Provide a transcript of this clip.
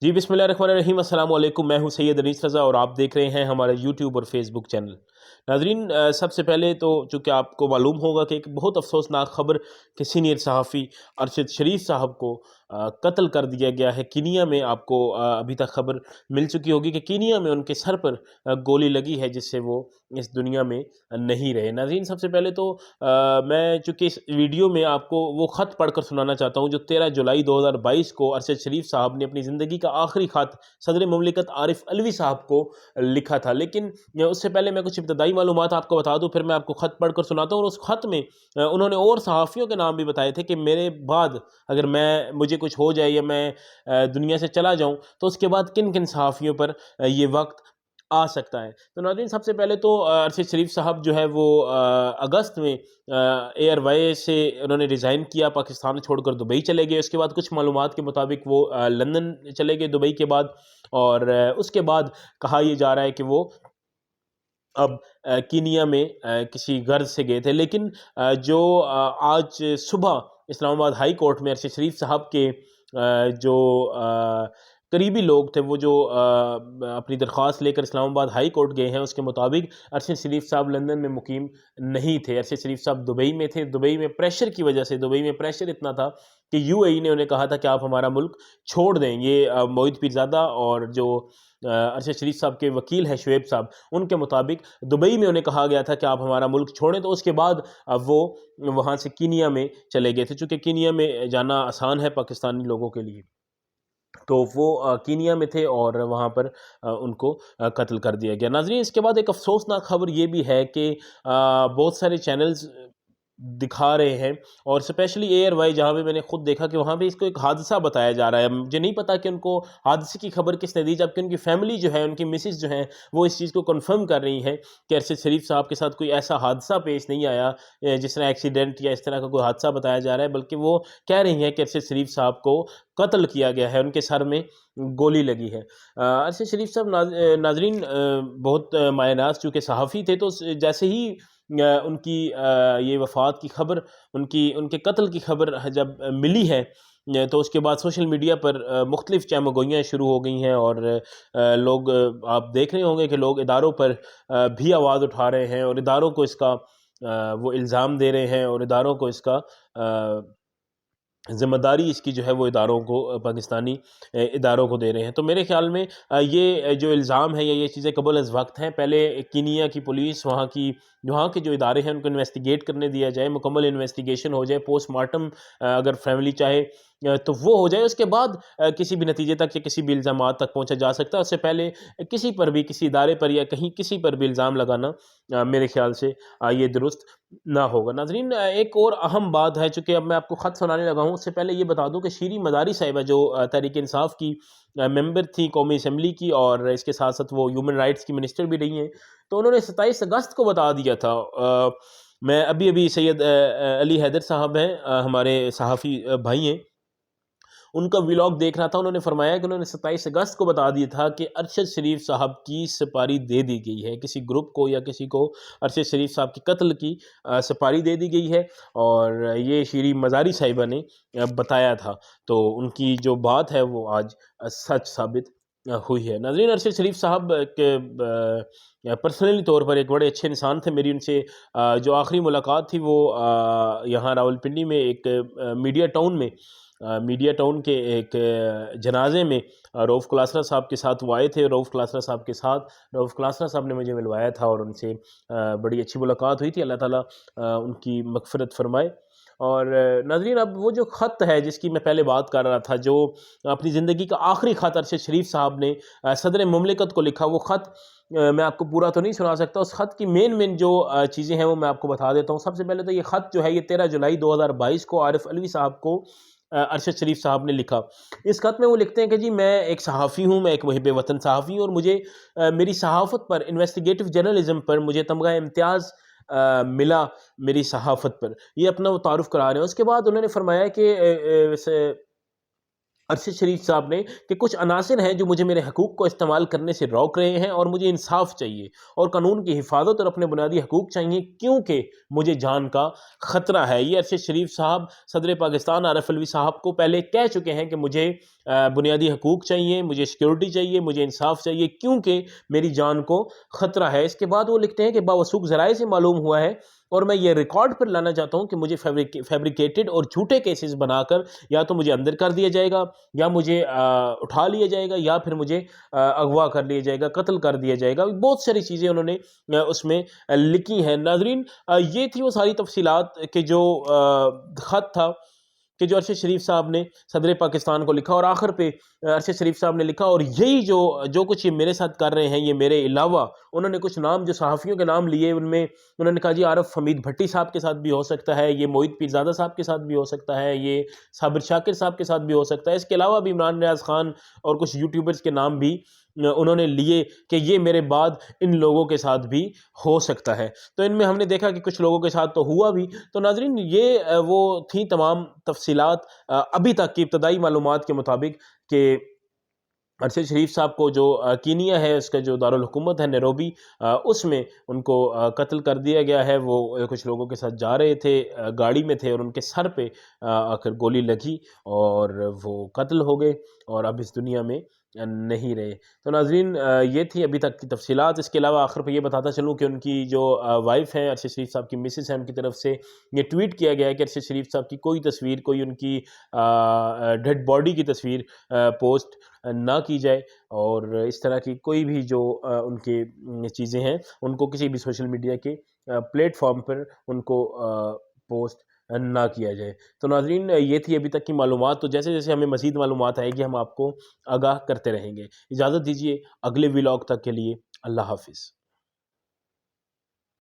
जी बिस्मिल्लाहिर्रहमानिर्रहीम, अस्सलाम वालेकुम। मैं हूं सैयद अनीस रज़ा और आप देख रहे हैं हमारा यूट्यूब और फेसबुक चैनल। नाज़रीन, सबसे पहले तो चूँकि आपको मालूम होगा कि एक बहुत अफसोसनाक ख़बर कि सीनियर सहाफ़ी अरशद शरीफ साहब को कत्ल कर दिया गया है कीनिया में। आपको अभी तक ख़बर मिल चुकी होगी कि कीनिया में उनके सर पर गोली लगी है, जिससे वो इस दुनिया में नहीं रहे। नाज़रीन, सबसे पहले तो मैं चूँकि इस वीडियो में आपको वो ख़त पढ़कर सुनाना चाहता हूँ जो 13 जुलाई 2022 को अरशद शरीफ साहब ने अपनी ज़िंदगी का आखिरी ख़त सदर मुमलिकत आरिफ अलवी साहब को लिखा था। लेकिन उससे पहले मैं कुछ इब्तदाई मालूमात आपको बता दूँ, फिर मैं आपको ख़त पढ़कर सुनाता हूँ। और उस ख़त में उन्होंने और सहाफ़ियों के नाम भी बताए थे कि मेरे बाद अगर मुझे कुछ हो जाए या मैं दुनिया से चला जाऊँ तो उसके बाद किन किन सहाफ़ियों पर ये वक्त आ सकता है। तो नाज़रीन, सबसे पहले तो अरशद शरीफ साहब जो है वो अगस्त में एयरवाई से उन्होंने रिज़ाइन किया, पाकिस्तान छोड़कर दुबई चले गए। उसके बाद कुछ मालूमात के मुताबिक वो लंदन चले गए दुबई के बाद। और उसके बाद कहा यह जा रहा है कि वो अब कीनिया में किसी गर्ज से गए थे। लेकिन जो आज सुबह इस्लामाबाद हाई कोर्ट में अरशद शरीफ साहब के जो करीबी लोग थे, वो जो अपनी दरख्वास्त लेकर इस्लामाबाद हाई कोर्ट गए हैं, उसके मुताबिक अरशद शरीफ साहब लंदन में मुकीम नहीं थे। अरशद शरीफ साहब दुबई में थे। दुबई में प्रेशर की वजह से, दुबई में प्रेशर इतना था कि यूएई ने उन्हें कहा था कि आप हमारा मुल्क छोड़ दें। ये मोहित पीरज़ादा और जो अरशद शरीफ साहब के वकील हैं शुएब साहब, उनके मुताबिक दुबई में उन्हें कहा गया था कि आप हमारा मुल्क छोड़ें। तो उसके बाद वो वहाँ से कीनिया में चले गए थे। चूँकि कीनिया में जाना आसान है पाकिस्तानी लोगों के लिए, तो वो कीनिया में थे और वहाँ पर उनको कत्ल कर दिया गया। नाज़रीन, इसके बाद एक अफ़सोसनाक खबर ये भी है कि बहुत सारे चैनल्स दिखा रहे हैं, और स्पेशली एयरवाई, जहाँ पे मैंने खुद देखा कि वहाँ पे इसको एक हादसा बताया जा रहा है। मुझे नहीं पता कि उनको हादसे की खबर किसने दी, जबकि उनकी फैमिली जो है, उनकी मिसेस जो हैं, वो इस चीज़ को कंफर्म कर रही हैं कि अरशद शरीफ साहब के साथ कोई ऐसा हादसा पेश नहीं आया जिस तरह एक्सीडेंट या इस तरह का कोई हादसा बताया जा रहा है, बल्कि वो कह रही हैं कि अरशद शरीफ साहब को कत्ल किया गया है, उनके सर में गोली लगी है। अरशद शरीफ साहब नाजरीन बहुत मायनाज चूँकि सहाफ़ी थे, तो जैसे ही उनकी ये वफ़ात की खबर, उनके कत्ल की खबर जब मिली है, तो उसके बाद सोशल मीडिया पर मुख्तलिफ़ चहमगोइयाँ शुरू हो गई हैं। और लोग, आप देख रहे होंगे कि लोग इदारों पर भी आवाज़ उठा रहे हैं और इदारों को इसका वो इल्ज़ाम दे रहे हैं, और इदारों को इसका ज़िम्मेदारी इसकी जो है वो इदारों को, पाकिस्तानी इदारों को दे रहे हैं। तो मेरे ख़्याल में ये जो इल्ज़ाम है या ये चीज़ें कबल अज़ वक्त हैं। पहले कीनिया की पुलिस, वहाँ के जो इदारे हैं, उनको इन्वेस्टिगेट करने दिया जाए, मुकम्मल इन्वेस्टिगेशन हो जाए, पोस्टमार्टम अगर फैमिली चाहे तो वो हो जाए। उसके बाद किसी भी नतीजे तक या किसी भी इल्ज़ामात तक पहुँचा जा सकता है। उससे पहले किसी पर भी, किसी इदारे पर या कहीं किसी पर भी इल्ज़ाम लगाना मेरे ख़्याल से ये दुरुस्त ना होगा। नाज़रीन, एक और अहम बात है, चूँकि अब मैं आपको ख़त सुनाने लगा हूँ, उससे पहले ये बता दूँ कि शीरीं मदारी साहिबा जो तहरीक इंसाफ की मेंबर थी कौमी असम्बली की, और इसके साथ साथ वो ह्यूमन राइट्स की मिनिस्टर भी रही हैं, तो उन्होंने 27 अगस्त को बता दिया था। मैं अभी सैयद अली हैदर साहब हैं, हमारे सहाफ़ी भाई हैं, उनका व्लॉग देख रहा था। उन्होंने फरमाया कि उन्होंने 27 अगस्त को बता दिया था कि अरशद शरीफ साहब की सुपारी दे दी गई है, किसी ग्रुप को या किसी को अरशद शरीफ साहब के कत्ल की सुपारी दे दी गई है, और ये शीरीं मज़ारी साहिबा ने बताया था। तो उनकी जो बात है वो आज सच साबित हुई है। नाज़रीन, अरशद शरीफ साहब के पर्सनली तौर पर एक बड़े अच्छे इंसान थे। मेरी उनसे जो आखिरी मुलाकात थी वो यहाँ रावलपिंडी में एक मीडिया टाउन के एक जनाजे में रऊफ़ क्लासरा साहब के साथ वो आए थे। रऊफ़ क्लासरा साहब ने मुझे मिलवाया था और उनसे बड़ी अच्छी मुलाकात हुई थी। अल्लाह ताला उनकी मग़फ़िरत फ़रमाए। और नाज़रीन, अब वो जो ख़त है जिसकी मैं पहले बात कर रहा था, जो अपनी ज़िंदगी का आखिरी ख़त अरशद शरीफ साहब ने सदर मुमलिकत को लिखा, वो ख़त मैं आपको पूरा तो नहीं सुना सकता। उस ख़त की मेन जो चीज़ें हैं वो मैं आपको बता देता हूँ। सबसे पहले तो ये ख़त जो है, ये 13 जुलाई 2022 को आरिफ अलवी साहब को अरशद शरीफ साहब ने लिखा। इस ख़त में वो लिखते हैं कि जी, मैं एक सहाफ़ी हूँ, मैं एक मुहिब वतन सहाफ़ी हूँ, और मुझे मेरी सहाफ़त पर, इन्वेस्टिगेटिव जर्नलिज़्म पर मुझे तमगा इम्तियाज़ मिला मेरी सहाफ़त पर। ये अपना वो तारुफ़ करा रहे हैं। उसके बाद उन्होंने फरमाया कि अरशद शरीफ साहब ने कि कुछ अनासिर हैं जो मुझे मेरे हकूक़ को इस्तेमाल करने से रोक रहे हैं, और मुझे इंसाफ़ चाहिए और कानून की हिफाजत और अपने बुनियादी हकूक़ चाहिए, क्योंकि मुझे जान का ख़तरा है। ये अरशद शरीफ साहब सदर पाकिस्तान आरिफ अलवी साहब को पहले कह चुके हैं कि मुझे بنیادی حقوق چاہیے، مجھے سیکیورٹی چاہیے، مجھے انصاف چاہیے، کیونکہ میری جان کو خطرہ ہے۔ اس کے بعد وہ لکھتے ہیں کہ باوثوق ذرائع سے معلوم ہوا ہے اور میں یہ ریکارڈ پر لانا چاہتا ہوں کہ مجھے فیبریکیٹڈ اور جھوٹے کیسز بنا کر یا تو مجھے اندر کر دیا جائے گا، یا مجھے اٹھا لیا جائے گا، یا پھر مجھے اغوا کر لیا جائے گا، قتل کر دیا جائے گا۔ بہت ساری چیزیں انہوں نے اس میں لکھی ہیں۔ ناظرین، یہ تھی وہ ساری تفصیلات کہ جو خط تھا کہ جو ارشد شریف صاحب نے صدر پاکستان کو لکھا، اور آخر پہ ارشد شریف صاحب نے لکھا، اور یہی جو کچھ یہ میرے ساتھ کر رہے ہیں، یہ میرے علاوہ انہوں نے کچھ نام جو صحافیوں کے نام لیے، ان میں انہوں نے کہا جی عارف حمید بھٹی صاحب کے ساتھ بھی ہو سکتا ہے، یہ موعید پیرزادہ صاحب کے ساتھ بھی ہو سکتا ہے، یہ صابر شاکر صاحب کے ساتھ بھی ہو سکتا ہے، اس کے علاوہ بھی عمران ریاض خان اور کچھ یوٹیوبرز کے نام بھی انہوں نے لیے کہ یہ میرے بعد ان لوگوں کے ساتھ بھی ہو سکتا ہے۔ تو ان میں ہم نے دیکھا کہ کچھ لوگوں کے ساتھ تو ہوا بھی۔ تو ناظرین، یہ وہ تھیں تمام تفصیلات ابھی تک کی ابتدائی معلومات کے مطابق کہ ارشد شریف صاحب کو جو کینیا ہے، اس کا جو دارالحکومت ہے نیروبی، اس میں ان کو قتل کر دیا گیا ہے۔ وہ کچھ لوگوں کے ساتھ جا رہے تھے، گاڑی میں تھے، اور ان کے سر پہ آخر گولی لگی اور وہ قتل ہو گئے اور اب اس دنیا میں نہیں رہے۔ تو ناظرین، یہ تھی ابھی تک کی تفصیلات۔ اس کے علاوہ آخر پہ یہ بتاتا چلوں کہ ان کی جو وائف ہیں ارشد شریف صاحب کی مسز ہیں، ان کی طرف سے یہ ٹویٹ کیا گیا ہے کہ ارشد شریف صاحب کی کوئی تصویر، کوئی ان کی ڈیڈ باڈی کی تصویر پوسٹ نہ کی جائے، اور اس طرح کی کوئی بھی جو ان کے چیزیں ہیں ان کو کسی بھی سوشل میڈیا کے پلیٹ فارم پر ان کو پوسٹ نہ کیا جائے۔ تو ناظرین، یہ تھی ابھی تک کی معلومات۔ تو جیسے جیسے ہمیں مزید معلومات آئے گی ہم آپ کو آگاہ کرتے رہیں گے۔ اجازت دیجیے، اگلے ولاگ تک کے لیے اللہ حافظ۔